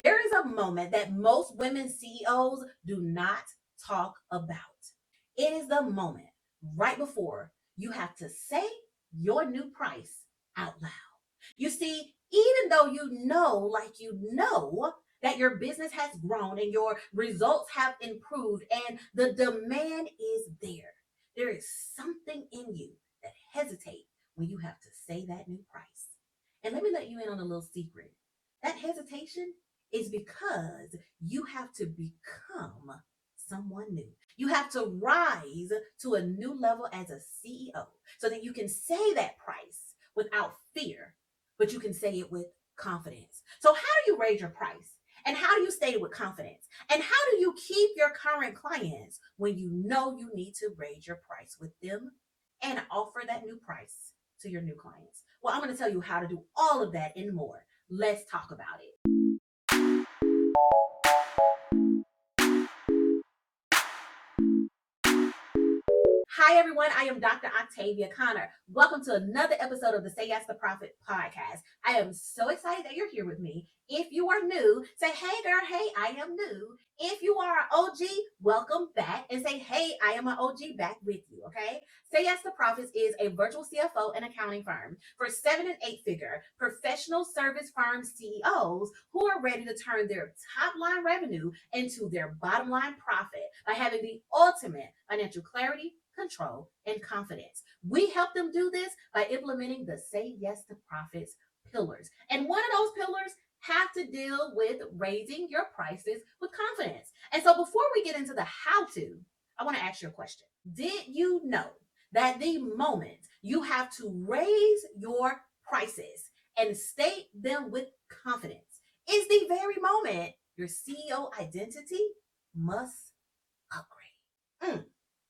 There is a moment that most women CEOs do not talk about. It is the moment right before you have to say your new price out loud. You see, even though you know that your business has grown and your results have improved and the demand is there is something in you that hesitates when you have to say that new price. And let me let you in on a little secret. That hesitation is because you have to become someone new. You have to rise to a new level as a CEO so that you can say that price without fear, but you can say it with confidence. So, how do you raise your price? And how do you stay with confidence? And how do you keep your current clients when you know you need to raise your price with them and offer that new price to your new clients? Well, I'm going to tell you how to do all of that and more. Let's talk about it. Hi, everyone. I am Dr. Octavia Conner. Welcome to another episode of the Say Yes to Profit podcast. I am so excited that you're here with me. If you are new, say, hey, girl, hey, I am new. If you are an OG, welcome back and say, hey, I am an OG back with you, okay? Say Yes to Profits is a virtual CFO and accounting firm for 7- and 8-figure professional service firm CEOs who are ready to turn their top line revenue into their bottom line profit by having the ultimate financial clarity, control, and confidence. We help them do this by implementing the Say Yes to Profits pillars. And one of those pillars have to deal with raising your prices with confidence. And so before we get into the how-to, I want to ask you a question. Did you know that the moment you have to raise your prices and state them with confidence is the very moment your CEO identity must upgrade?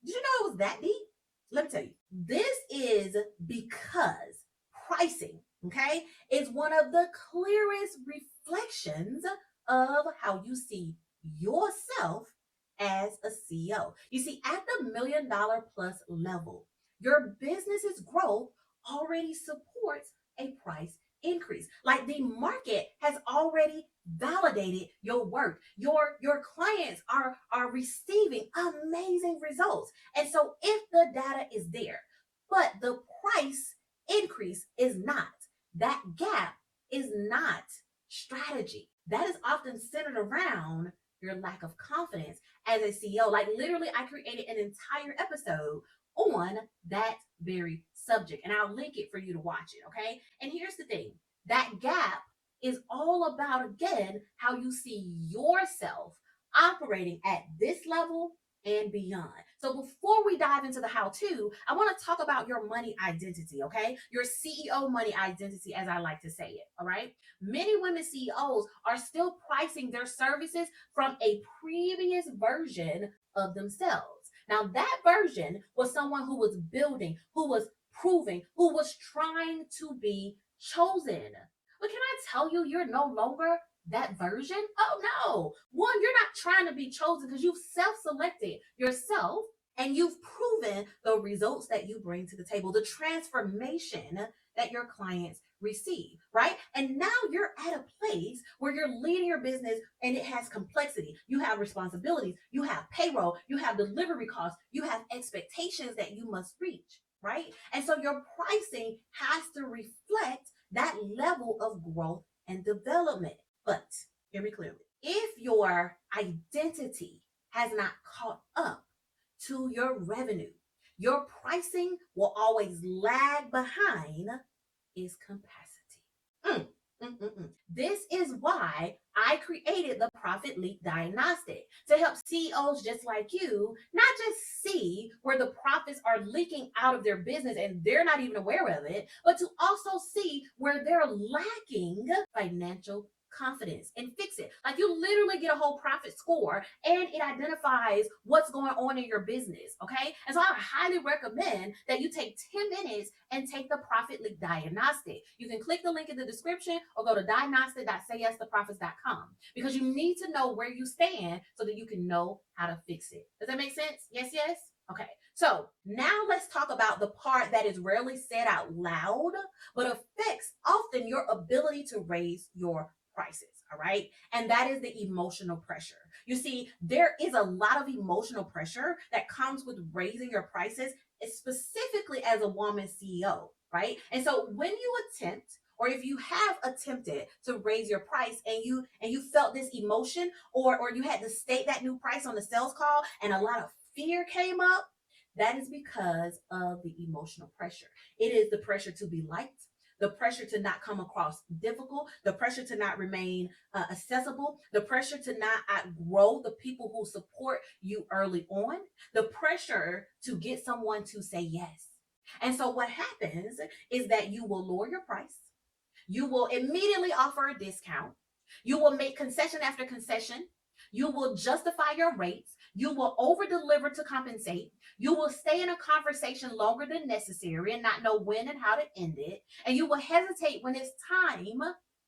Did you know it was that deep? Let me tell you. This is because pricing, okay, is one of the clearest reflections of how you see yourself as a CEO. You see, at the $1 million plus level, your business's growth already supports a price increase. Like the market has already validated your work. Your clients are receiving amazing results. And so if the data is there, but the price increase is not, that gap is not strategy. That is often centered around your lack of confidence as a CEO. Like literally, I created an entire episode on that very subject, and I'll link it for you to watch it, okay? And here's the thing, that gap is all about, again, how you see yourself operating at this level and beyond. So before we dive into the how-to, I want to talk about your money identity, okay? Your CEO money identity, as I like to say it, all right? Many women CEOs are still pricing their services from a previous version of themselves. Now, that version was someone who was building, who was proving, who was trying to be chosen. But can I tell you, you're no longer that version? Oh, no. One, you're not trying to be chosen because you've self-selected yourself and you've proven the results that you bring to the table, the transformation that your clients receive, right? And now you're at a place where you're leading your business and it has complexity. You have responsibilities, you have payroll, you have delivery costs, you have expectations that you must reach, right? And so your pricing has to reflect that level of growth and development. But hear me clearly. If your identity has not caught up to your revenue, your pricing will always lag behind its capacity. This is why I created the Profit Leak Diagnostic to help CEOs just like you not just see where the profits are leaking out of their business and they're not even aware of it, but to also see where they're lacking financial confidence and fix it. Like you literally get a whole profit score and it identifies what's going on in your business, okay? And so I highly recommend that you take 10 minutes and take the Profit Leak Diagnostic. You can click the link in the description or go to diagnostic.sayyesToProfits.com because you need to know where you stand so that you can know how to fix it. Does that make sense? Yes, yes? Okay, so now let's talk about the part that is rarely said out loud, but affects often your ability to raise your prices. All right. And that is the emotional pressure. You see, there is a lot of emotional pressure that comes with raising your prices, specifically as a woman CEO, right? And so when you attempt, or if you have attempted to raise your price and you felt this emotion, or you had to state that new price on the sales call and a lot of fear came up, that is because of the emotional pressure. It is the pressure to be liked, the pressure to not come across difficult, the pressure to not remain accessible, the pressure to not outgrow the people who support you early on, the pressure to get someone to say yes. And so what happens is that you will lower your price. You will immediately offer a discount. You will make concession after concession. You will justify your rates. You will over deliver to compensate. You will stay in a conversation longer than necessary and not know when and how to end it. And you will hesitate when it's time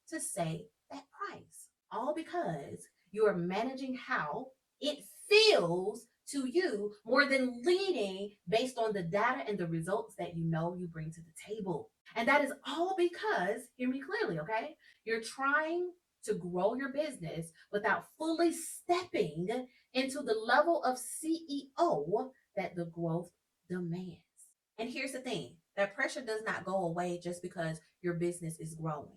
to say that price. All because you are managing how it feels to you more than leading based on the data and the results that you know you bring to the table. And that is all because, hear me clearly, okay? You're trying to grow your business without fully stepping into the level of CEO that the growth demands. And here's the thing, that pressure does not go away just because your business is growing.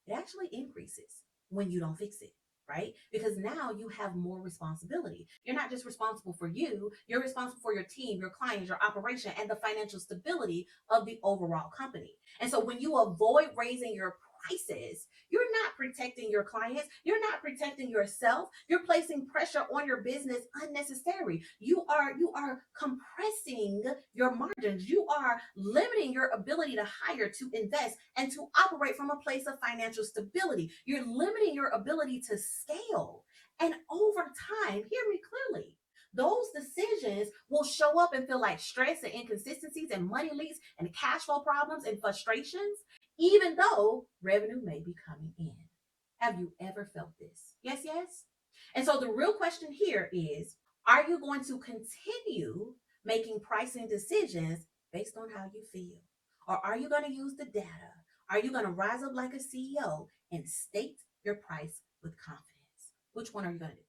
It actually increases when you don't fix it, right? Because now you have more responsibility. You're not just responsible for you, you're responsible for your team, your clients, your operation, and the financial stability of the overall company. And so when you avoid raising your prices, you're not protecting your clients, you're not protecting yourself, you're placing pressure on your business unnecessary. You are compressing your margins, you are limiting your ability to hire, to invest, and to operate from a place of financial stability. You're limiting your ability to scale. And over time, hear me clearly, those decisions will show up and feel like stress and inconsistencies and money leaks and cash flow problems and frustrations, even though revenue may be coming in. Have you ever felt this? Yes, yes. And so the real question here is, are you going to continue making pricing decisions based on how you feel? Or are you going to use the data? Are you going to rise up like a CEO and state your price with confidence? Which one are you going to do?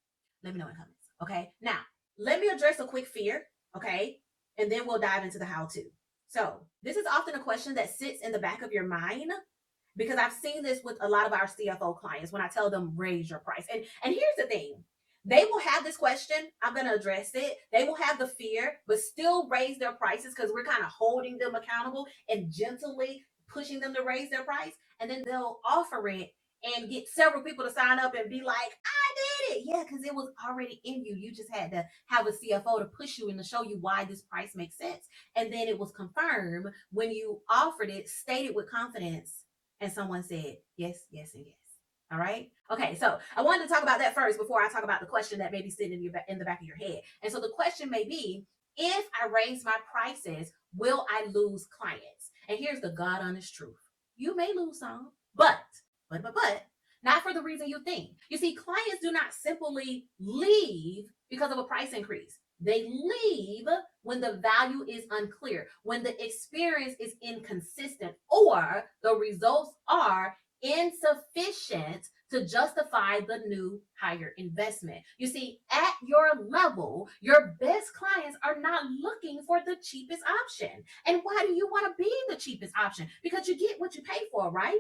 Let me know in the comments. Okay. Now, let me address a quick fear. Okay. And then we'll dive into the how to. So this is often a question that sits in the back of your mind, because I've seen this with a lot of our CFO clients when I tell them raise your price. And here's the thing. They will have this question. I'm going to address it. They will have the fear, but still raise their prices because we're kind of holding them accountable and gently pushing them to raise their price. And then they'll offer it and get several people to sign up and be like, I did it. Yeah, because it was already in you. You just had to have a CFO to push you and to show you why this price makes sense. And then it was confirmed when you offered it, stated with confidence, and someone said yes, yes, and yes. All right. Okay. So I wanted to talk about that first before I talk about the question that may be sitting in the back of your head. And so the question may be, if I raise my prices, will I lose clients? And here's the God honest truth. You may lose some, but, not for the reason you think. You see, clients do not simply leave because of a price increase. They leave when the value is unclear, when the experience is inconsistent, or the results are insufficient to justify the new higher investment. You see, at your level, your best clients are not looking for the cheapest option. And why do you want to be the cheapest option? Because you get what you pay for, right?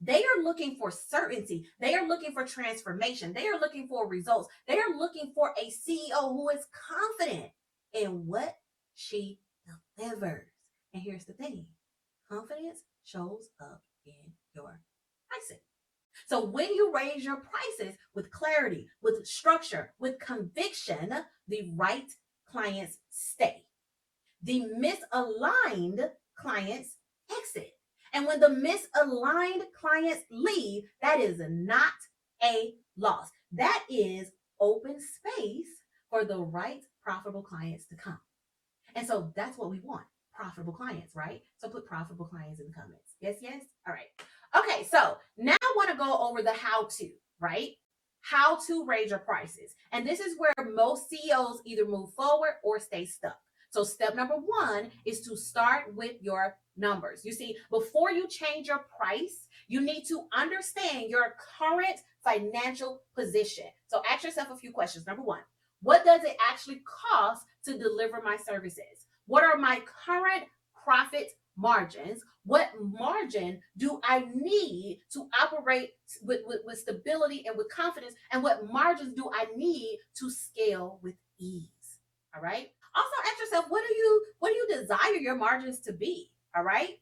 They are looking for certainty. They are looking for transformation. They are looking for results. They are looking for a CEO who is confident in what she delivers. And here's the thing, confidence shows up in your pricing. So when you raise your prices with clarity, with structure, with conviction, the right clients stay. The misaligned clients exit. And when the misaligned clients leave, that is not a loss. That is open space for the right profitable clients to come. And so that's what we want, profitable clients, right? So put profitable clients in the comments. Yes, yes? All right. Okay, so now I want to go over the how to, right? How to raise your prices. And this is where most CEOs either move forward or stay stuck. So step number one is to start with your numbers. You see, before you change your price, you need to understand your current financial position. So ask yourself a few questions. Number one, what does it actually cost to deliver my services? What are my current profit margins? What margin do I need to operate with stability and with confidence? And what margins do I need to scale with ease? All right. Also ask yourself, what do you desire your margins to be? All right.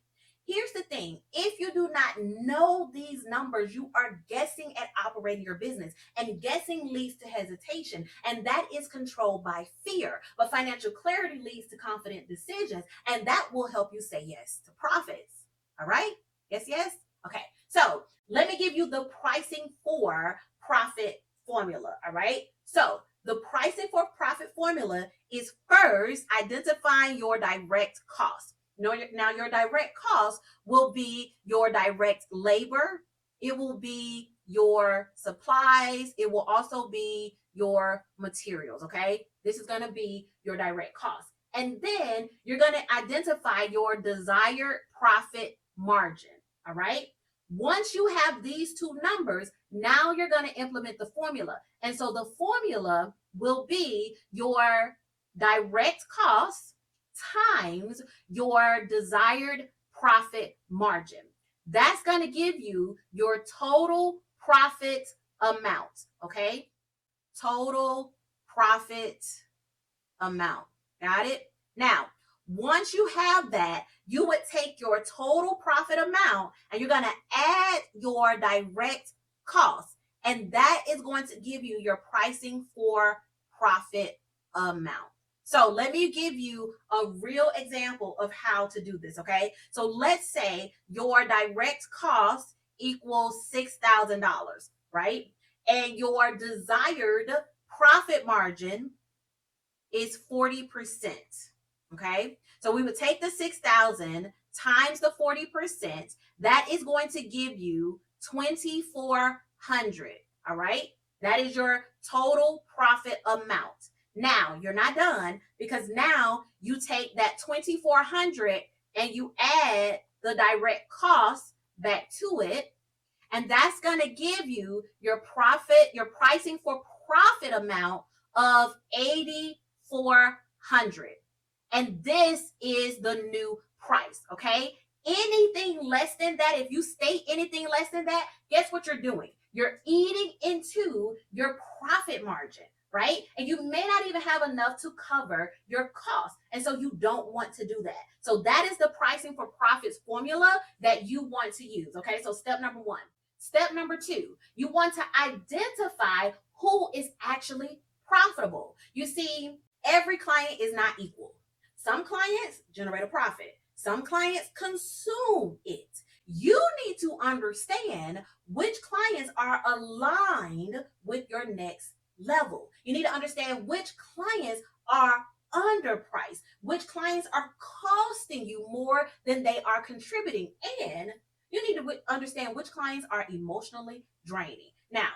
Here's the thing. If you do not know these numbers, you are guessing at operating your business, and guessing leads to hesitation, and that is controlled by fear. But financial clarity leads to confident decisions, and that will help you say yes to profits. All right? Yes, yes? Okay. So let me give you the pricing for profit formula. All right. So the pricing for profit formula is first identifying your direct cost. Now, your direct cost will be your direct labor. It will be your supplies. It will also be your materials, okay? This is going to be your direct cost. And then you're going to identify your desired profit margin, all right? Once you have these two numbers, now you're going to implement the formula. And so the formula will be your direct cost times your desired profit margin. That's going to give you your total profit amount, okay? Total profit amount. Got it? Now, once you have that, you would take your total profit amount and you're going to add your direct cost. And that is going to give you your pricing for profit amount. So let me give you a real example of how to do this, okay? So let's say your direct cost equals $6,000, right? And your desired profit margin is 40%, okay? So we would take the 6,000 times the 40%. That is going to give you 2,400, all right? That is your total profit amount. Now, you're not done, because now you take that 2,400 and you add the direct cost back to it, and that's going to give you your profit, your pricing for profit amount of 8,400. And this is the new price, okay? Anything less than that, if you state anything less than that, guess what you're doing? You're eating into your profit margin, right? And you may not even have enough to cover your costs. And so you don't want to do that. So that is the pricing for profits formula that you want to use, okay? So step number one. Step number two, you want to identify who is actually profitable. You see, every client is not equal. Some clients generate a profit. Some clients consume it. You need to understand which clients are aligned with your next level. You need to understand which clients are underpriced, which clients are costing you more than they are contributing, and you need to understand which clients are emotionally draining. Now,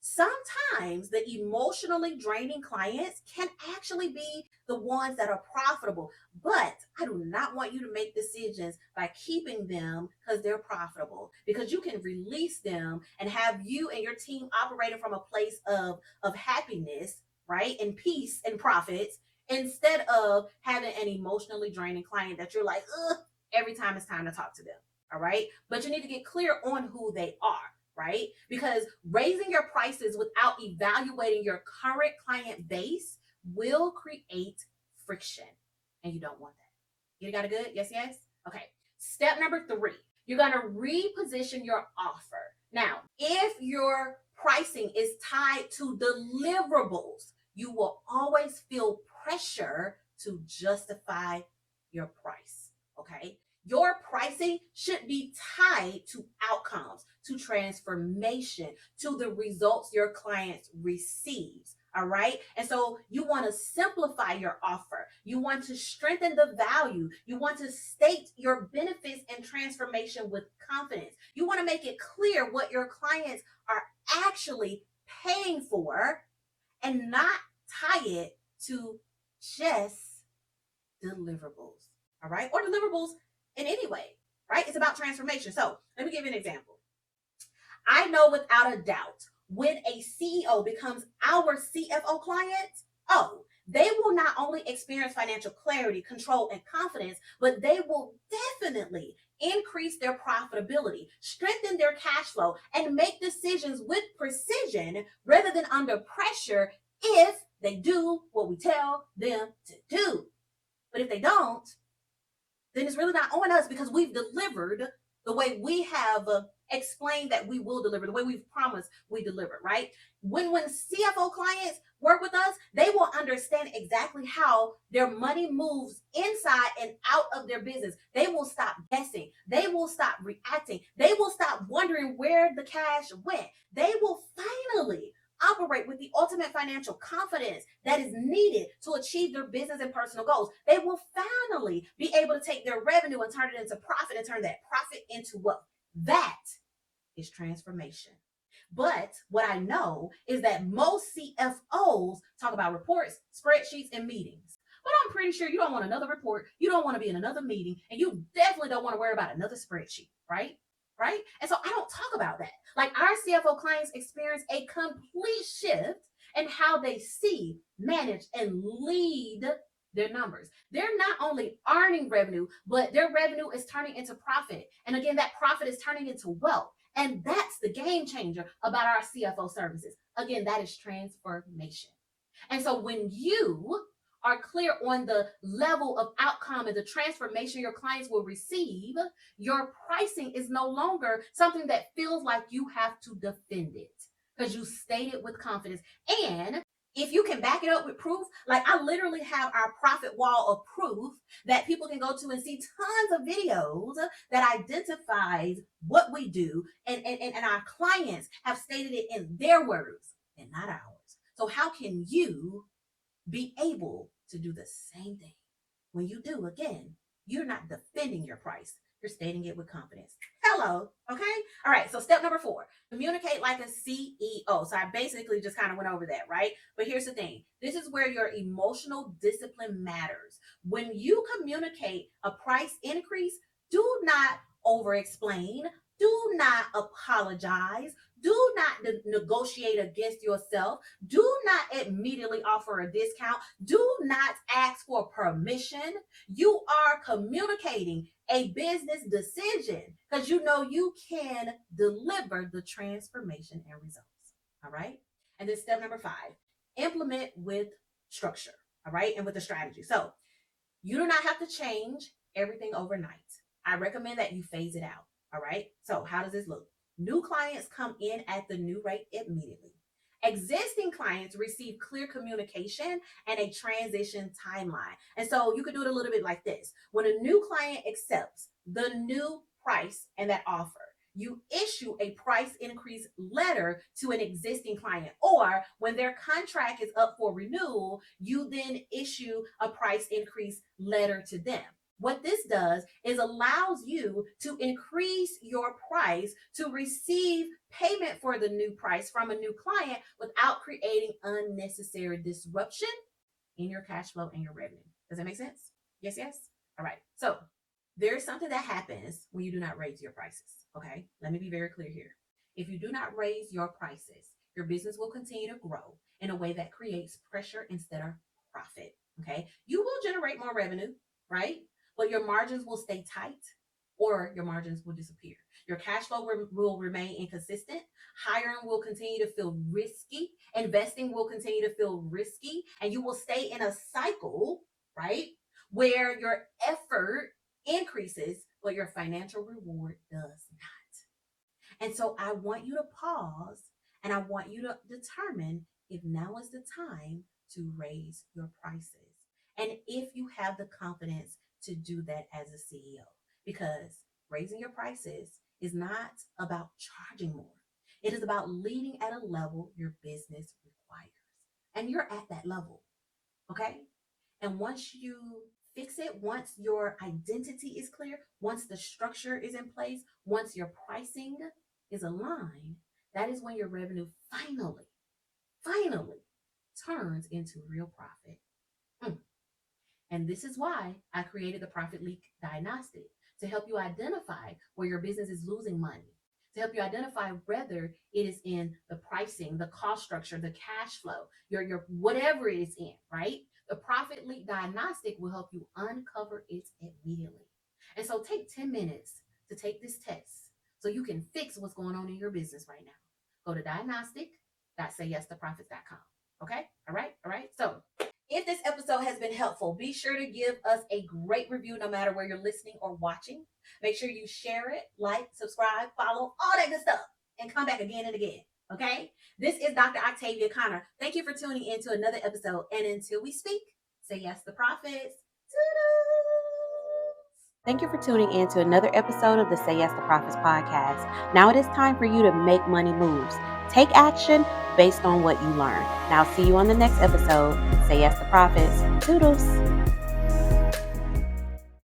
sometimes the emotionally draining clients can actually be the ones that are profitable, but I do not want you to make decisions by keeping them because they're profitable, because you can release them and have you and your team operating from a place of happiness, right, and peace and profits, instead of having an emotionally draining client that you're like, ugh, every time it's time to talk to them. All right. But you need to get clear on who they are, right? Because raising your prices without evaluating your current client base will create friction. And you don't want that. You got it good? Yes, yes? Okay. Step number three, you're going to reposition your offer. Now, if your pricing is tied to deliverables, you will always feel pressure to justify your price. Okay. Your pricing should be tied to outcomes, to transformation, to the results your clients receives. All right. And so you want to simplify your offer. You want to strengthen the value. You want to state your benefits and transformation with confidence. You want to make it clear what your clients are actually paying for, and not tie it to just deliverables, all right? Or deliverables in any way, right? It's about transformation. So let me give you an example. I know without a doubt when a CEO becomes our CFO client, oh, they will not only experience financial clarity, control, and confidence, but they will definitely increase their profitability, strengthen their cash flow, and make decisions with precision rather than under pressure if they do what we tell them to do. But if they don't, then it's really not on us because we've delivered the way we have explained that we will deliver, the way we've promised we deliver, right? When CFO clients work with us, they will understand exactly how their money moves inside and out of their business. They will stop guessing. They will stop reacting. They will stop wondering where the cash went. They will finally operate with the ultimate financial confidence that is needed to achieve their business and personal goals. They will finally be able to take their revenue and turn it into profit and turn that profit into wealth. That is transformation. But what I know is that most CFOs talk about reports, spreadsheets, and meetings. But I'm pretty sure you don't want another report. You don't want to be in another meeting, and you definitely don't want to worry about another spreadsheet, right? Right? And so I don't talk about that. Like our CFO clients experience a complete shift in how they see, manage, and lead their numbers. They're not only earning revenue, but their revenue is turning into profit. And again, that profit is turning into wealth. And that's the game changer about our CFO services. Again, that is transformation. And so when you are clear on the level of outcome and the transformation your clients will receive, your pricing is no longer something that feels like you have to defend it because you state it with confidence. And if you can back it up with proof, like I literally have our profit wall of proof that people can go to and see tons of videos that identifies what we do, and our clients have stated it in their words and not ours. So how can you be able to do the same thing? When you do, again, you're not defending your price. You're stating it with confidence. Hello. Okay. All right. So step number 4, communicate like a CEO. So I basically just kind of went over that, right? But here's the thing. This is where your emotional discipline matters. When you communicate a price increase, do not over explain. Do not apologize. Do not negotiate against yourself. Do not immediately offer a discount. Do not ask for permission. You are communicating a business decision because you know you can deliver the transformation and results. All right. And then step number 5, implement with structure. All right. And with the strategy. So you do not have to change everything overnight. I recommend that you phase it out. All right. So how does this look? New clients come in at the new rate immediately. Existing clients receive clear communication and a transition timeline. And so you could do it a little bit like this. When a new client accepts the new price and that offer, you issue a price increase letter to an existing client. Or when their contract is up for renewal, you then issue a price increase letter to them. What this does is allows you to increase your price to receive payment for the new price from a new client without creating unnecessary disruption in your cash flow and your revenue. Does that make sense? Yes, yes? All right. So there's something that happens when you do not raise your prices. Okay. Let me be very clear here. If you do not raise your prices, your business will continue to grow in a way that creates pressure instead of profit. Okay. You will generate more revenue, right? But your margins will stay tight or your margins will disappear. Your cash flow will remain inconsistent. Hiring will continue to feel risky. Investing will continue to feel risky. And you will stay in a cycle, right, where your effort increases, but your financial reward does not. And so I want you to pause and I want you to determine if now is the time to raise your prices. And if you have the confidence to do that as a CEO, because raising your prices is not about charging more. It is about leading at a level your business requires. And you're at that level, okay? And once you fix it, once your identity is clear, once the structure is in place, once your pricing is aligned, that is when your revenue finally turns into real profit. And this is why I created the Profit Leak Diagnostic, to help you identify where your business is losing money, to help you identify whether it is in the pricing, the cost structure, the cash flow, your whatever it is in, right? The Profit Leak Diagnostic will help you uncover it immediately. And so take 10 minutes to take this test so you can fix what's going on in your business right now. Go to diagnostic.sayyesToProfits.com. Okay? All right. So if this episode has been helpful, be sure to give us a great review no matter where you're listening or watching. Make sure you share it, like, subscribe, follow, all that good stuff, and come back again and again. Okay? This is Dr. Octavia Conner. Thank you for tuning in to another episode. And until we speak, say yes to profits. Thank you for tuning in to another episode of the Say Yes to Profits podcast. Now it is time for you to make money moves. Take action based on what you learn. Now see you on the next episode. Say Yes to Profits. Toodles.